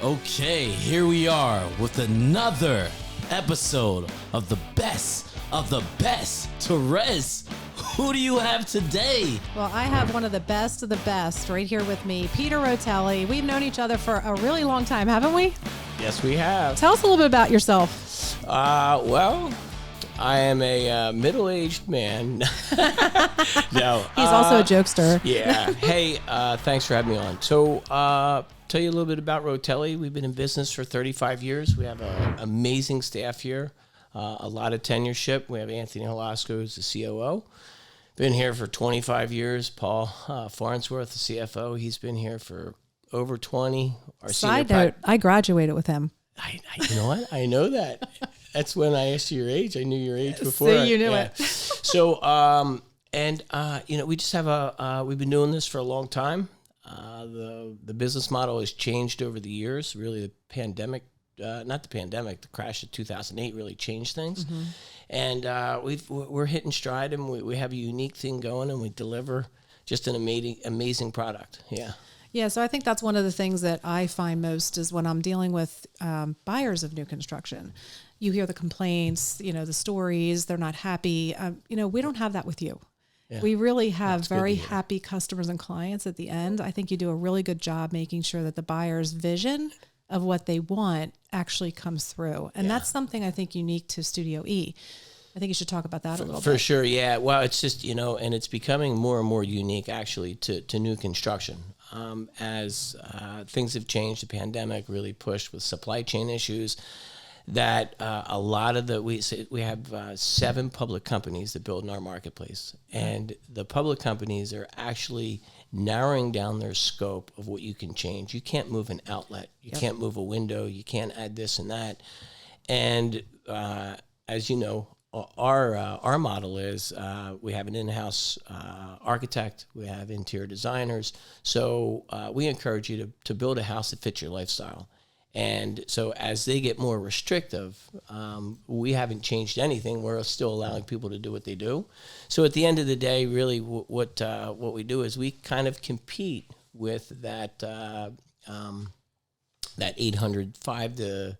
Okay, here we are with another episode of the best Therese, who do you have today? Well, I have one of the best right here with me, Peter Rotelle. We've known each other for a really long time, haven't we? Yes, we have. Tell us a little bit about yourself. Well, I am a middle-aged man. No, he's also a jokester. Yeah. Hey, thanks for having me on. So, tell you a little bit about Rotelle. We've been in business for 35 years. We have an amazing staff here, a lot of tenureship. We have Anthony Halasco, who's the COO. Been here for 25 years. Paul Farnsworth, the CFO, he's been here for over 20. Side note, I graduated with him. You know what? I know that. That's when I asked you your age. I knew your age before. So you knew it. So, we just have we've been doing this for a long time. The business model has changed over the years. Really, the pandemic, not the pandemic, the crash of 2008 really changed things. Mm-hmm. And we're hitting stride, and we have a unique thing going, and we deliver just an amazing product. Yeah. Yeah, so I think that's one of the things that I find most is when I'm dealing with buyers of new construction. You hear the complaints, the stories, they're not happy. We don't have that with you. Yeah. We really have very happy customers and clients at the end. I think you do a really good job making sure that the buyer's vision of what they want actually comes through. And that's something I think unique to Studio E. I think you should talk about that a little bit. For sure, yeah. Well, it's just, and it's becoming more and more unique actually to new construction. As things have changed, the pandemic really pushed with supply chain issues that a lot of we have 7 public companies that build in our marketplace, and the public companies are actually narrowing down their scope of what you can change. You can't move an outlet, you can't move a window, you can't add this and that. And as you know, our model is we have an in-house architect, we have interior designers, so we encourage you to build a house that fits your lifestyle. And so as they get more restrictive, we haven't changed anything. We're still allowing people to do what they do. So at the end of the day, really what we do is we kind of compete with that 805 to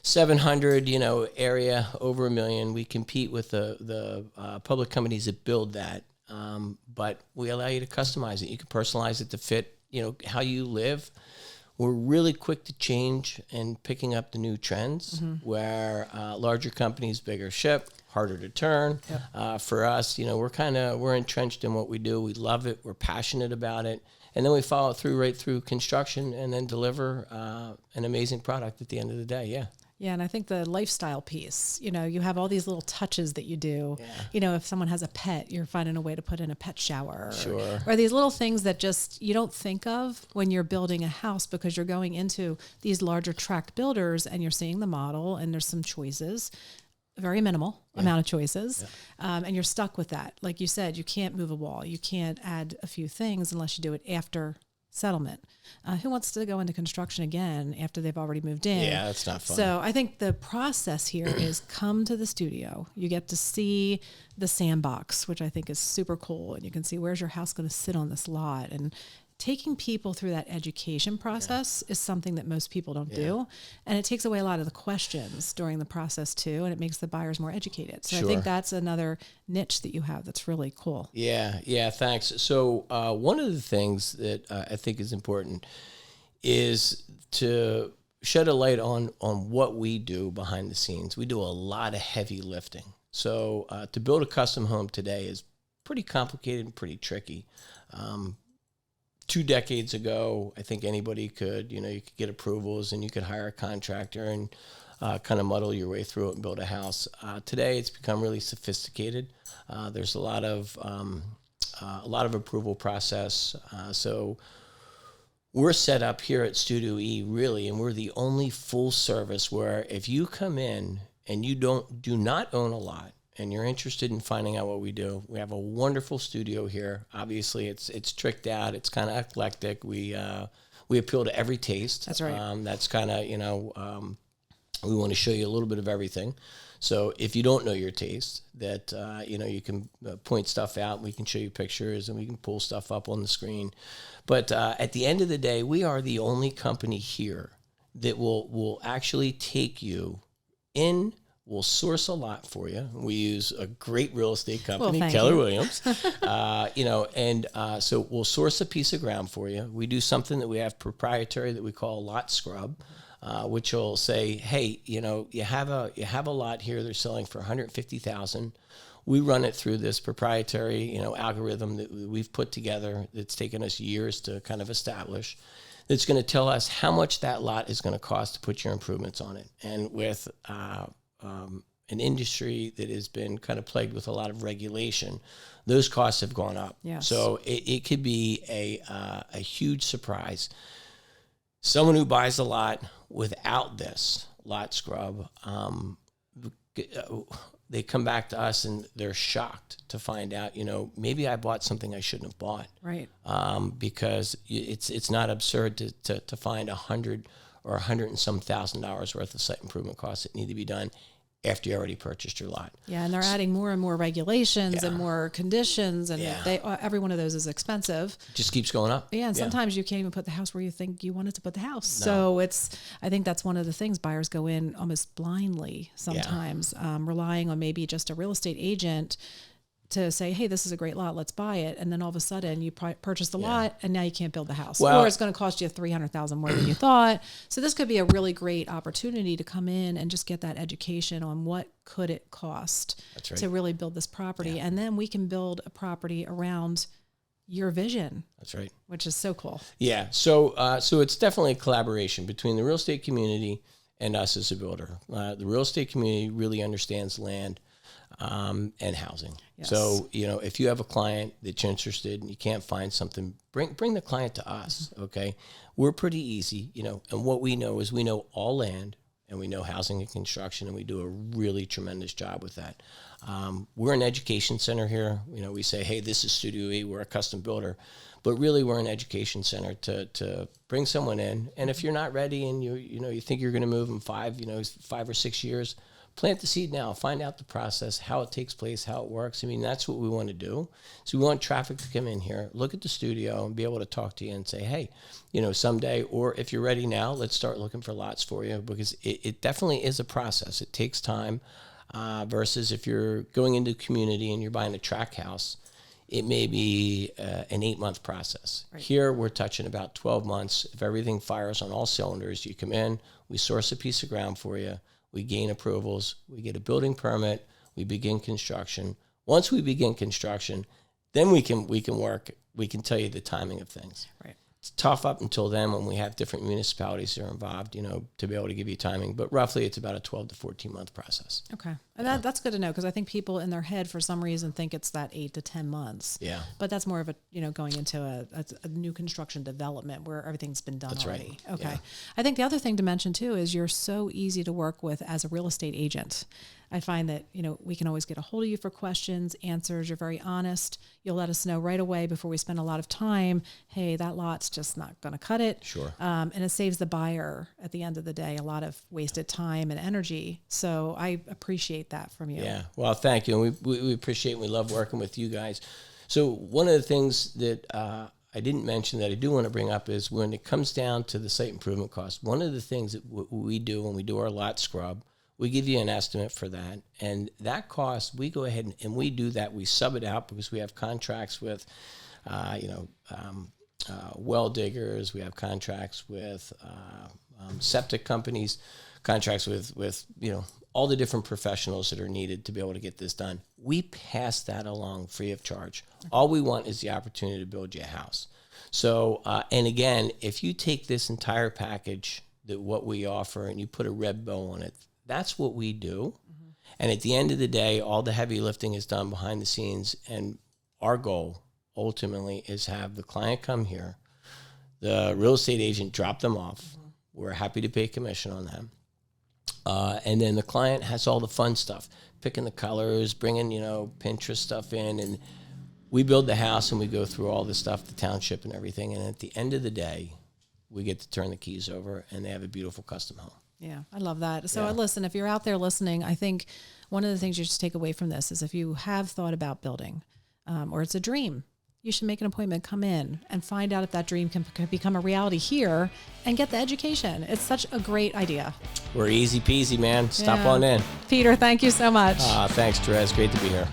700, area over $1 million. We compete with the public companies that build that, but we allow you to customize it. You can personalize it to fit, how you live. We're really quick to change and picking up the new trends, where larger companies, bigger ship, harder to turn. Yep. For us, we're entrenched in what we do. We love it. We're passionate about it. And then we follow through right through construction and then deliver an amazing product at the end of the day. Yeah. Yeah, and I think the lifestyle piece, you have all these little touches that you do. Yeah. If someone has a pet, you're finding a way to put in a pet shower. Sure. Or these little things that just you don't think of when you're building a house, because you're going into these larger tract builders and you're seeing the model and there's some choices, very minimal amount of choices, and you're stuck with that. Like you said, you can't move a wall. You can't add a few things unless you do it after settlement. Who wants to go into construction again after they've already moved in? Yeah, that's not fun. So I think the process here is come to the studio. You get to see the sandbox, which I think is super cool. And you can see where's your house going to sit on this lot. And taking people through that education process is something that most people don't do. And it takes away a lot of the questions during the process too. And it makes the buyers more educated. So I think that's another niche that you have that's really cool. Yeah, thanks. So one of the things that I think is important is to shed a light on what we do behind the scenes. We do a lot of heavy lifting. So to build a custom home today is pretty complicated and pretty tricky. 2 decades ago, I think anybody could, you could get approvals and you could hire a contractor and kind of muddle your way through it and build a house. Today, it's become really sophisticated. There's a lot of approval process. So we're set up here at Studio E, really, and we're the only full service where if you come in and you do not own a lot, and you're interested in finding out what we do, we have a wonderful studio here. Obviously, it's tricked out. It's kind of eclectic. We appeal to every taste. That's right. That's kind of, we want to show you a little bit of everything. So if you don't know your taste, that, you can point stuff out, and we can show you pictures, and we can pull stuff up on the screen. But at the end of the day, we are the only company here that will actually take you in. We'll source a lot for you. We use a great real estate company, Kellerwilliams. So we'll source a piece of ground for you. We do something that we have proprietary that we call lot scrub, which will say, hey, you have a lot here they're selling for $150,000. We run it through this proprietary, algorithm that we've put together. It's taken us years to kind of establish. It's going to tell us how much that lot is going to cost to put your improvements on it. And with an industry that has been kind of plagued with a lot of regulation, those costs have gone up. Yes. So it could be a huge surprise. Someone who buys a lot without this lot scrub, they come back to us and they're shocked to find out, maybe I bought something I shouldn't have bought. Right. Because it's not absurd to find $100 or $100 and some $1,000 worth of site improvement costs that need to be done after you already purchased your lot. Yeah, and they're adding more and more regulations and more conditions, and every one of those is expensive. It just keeps going up. Yeah, and sometimes you can't even put the house where you think you wanted to put the house. No. So I think that's one of the things, buyers go in almost blindly sometimes, relying on maybe just a real estate agent to say, hey, this is a great lot, let's buy it. And then all of a sudden you purchase the lot and now you can't build the house. Or it's going to cost you $300,000 more than you thought. So this could be a really great opportunity to come in and just get that education on what could it cost to really build this property. Yeah. And then we can build a property around your vision. That's right. Which is so cool. Yeah. So it's definitely a collaboration between the real estate community and us as a builder. The real estate community really understands land and housing. Yes. So, if you have a client that's interested and you can't find something, bring the client to us, okay? We're pretty easy, and what we know is we know all land and we know housing and construction, and we do a really tremendous job with that. We're an education center here. We say, hey, this is Studio E, we're a custom builder, but really we're an education center to bring someone in. And if you're not ready and you think you're going to move in 5 or 6 years, plant the seed now, find out the process, how it takes place, how it works. That's what we want to do. So we want traffic to come in here, look at the studio and be able to talk to you and say, hey, someday, or if you're ready now, let's start looking for lots for you, because it definitely is a process. It takes time versus if you're going into a community and you're buying a tract house, it may be an 8-month process. Right. Here, we're touching about 12 months. If everything fires on all cylinders, you come in, we source a piece of ground for you, we gain approvals, we get a building permit, we begin construction. Once we begin construction, then we can work, we can tell you the timing of things. Right. It's tough up until then when we have different municipalities that are involved, to be able to give you timing. But roughly it's about a 12 to 14 month process. Okay. And that's good to know, because I think people in their head for some reason think it's that 8 to 10 months. Yeah. But that's more of a, going into a new construction development where everything's been done already. Right. Okay. Yeah. I think the other thing to mention too is you're so easy to work with as a real estate agent. I find that, we can always get a hold of you for questions, answers. You're very honest. You'll let us know right away before we spend a lot of time. Hey, that lot's just not going to cut it. Sure. And it saves the buyer at the end of the day a lot of wasted time and energy. So I appreciate that from you. Yeah. Well, thank you. And we appreciate and we love working with you guys. So one of the things that I didn't mention that I do want to bring up is when it comes down to the site improvement cost, one of the things that we do when we do our lot scrub, we give you an estimate for that. And that cost, we go ahead and we do that. We sub it out because we have contracts with, well diggers. We have contracts with septic companies, contracts with all the different professionals that are needed to be able to get this done. We pass that along free of charge. All we want is the opportunity to build you a house. So, and again, if you take this entire package, that what we offer, and you put a red bow on it, that's what we do. Mm-hmm. And at the end of the day, all the heavy lifting is done behind the scenes. And our goal ultimately is have the client come here, the real estate agent drop them off. Mm-hmm. We're happy to pay commission on them. And then the client has all the fun stuff, picking the colors, bringing, Pinterest stuff in. And we build the house and we go through all this stuff, the township and everything. And at the end of the day, we get to turn the keys over and they have a beautiful custom home. Yeah, I love that. So listen, if you're out there listening, I think one of the things you should take away from this is if you have thought about building, or it's a dream, you should make an appointment, come in and find out if that dream can become a reality here and get the education. It's such a great idea. We're easy peasy, man. Stop Yeah. on in. Peter, thank you so much. Thanks, Therese. Great to be here.